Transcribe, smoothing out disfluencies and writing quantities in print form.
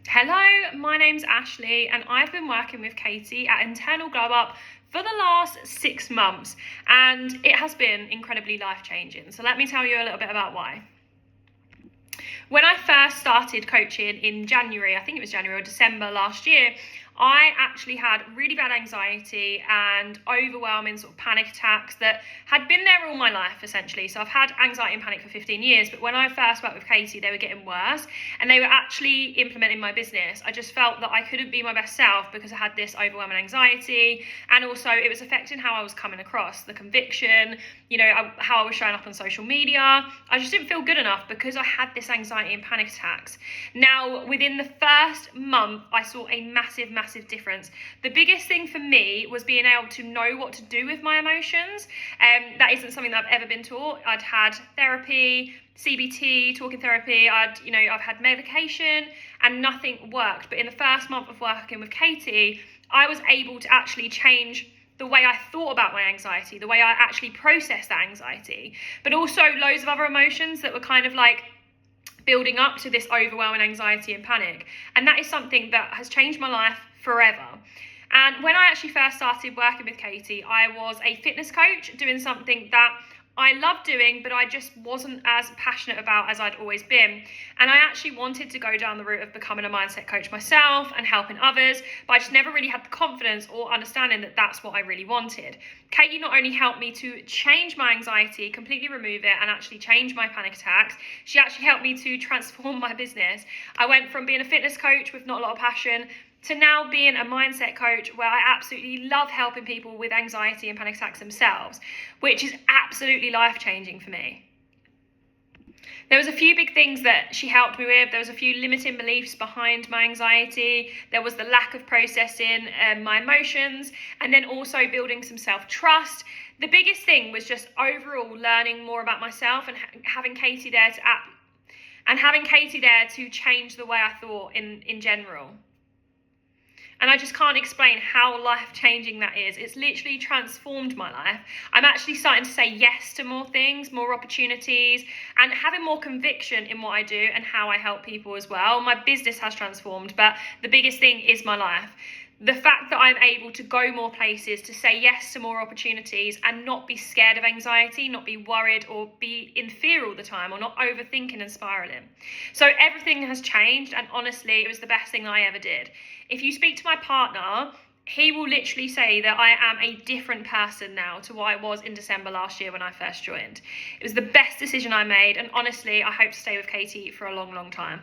Hello, my name's Ashley and I've been working with Katie at Internal Glow Up for the last 6 months, and it has been incredibly life-changing. So let me tell you a little bit about why. When I first started coaching in January, I think it was January or December last year, I actually had really bad anxiety and overwhelming sort of panic attacks that had been there all my life, essentially. So I've had anxiety and panic for 15 years, but when I first worked with Katie, they were getting worse and they were actually implementing my business. I just felt that I couldn't be my best self because I had this overwhelming anxiety, and also it was affecting how I was coming across, the conviction, how I was showing up on social media. I just didn't feel good enough because I had this anxiety and panic attacks. Now, within the first month, I saw a massive difference. The biggest thing for me was being able to know what to do with my emotions. That isn't something that I've ever been taught. I'd had therapy, CBT, talking therapy, I've had medication and nothing worked. But in the first month of working with Katie, I was able to actually change the way I thought about my anxiety, the way I actually processed that anxiety, but also loads of other emotions that were kind of like building up to this overwhelming anxiety and panic. And that is something that has changed my life forever. And when I actually first started working with Katie, I was a fitness coach doing something that I loved doing, but I just wasn't as passionate about as I'd always been. And I actually wanted to go down the route of becoming a mindset coach myself and helping others, but I just never really had the confidence or understanding that that's what I really wanted. Katie not only helped me to change my anxiety, completely remove it, and actually change my panic attacks, she actually helped me to transform my business. I went from being a fitness coach with not a lot of passion to now being a mindset coach where I absolutely love helping people with anxiety and panic attacks themselves, which is absolutely life-changing for me. There was a few big things that she helped me with. There was a few limiting beliefs behind my anxiety. There was the lack of processing my emotions, and then also building some self-trust. The biggest thing was just overall learning more about myself and having Katie there to change the way I thought in general. And I just can't explain how life-changing that is. It's literally transformed my life. I'm actually starting to say yes to more things, more opportunities, and having more conviction in what I do and how I help people as well. My business has transformed, but the biggest thing is my life. The fact that I'm able to go more places, to say yes to more opportunities and not be scared of anxiety, not be worried or be in fear all the time, or not overthinking and spiraling. So everything has changed, and honestly, it was the best thing I ever did. If you speak to my partner, he will literally say that I am a different person now to what I was in December last year when I first joined. It was the best decision I made, and honestly, I hope to stay with Katie for a long time.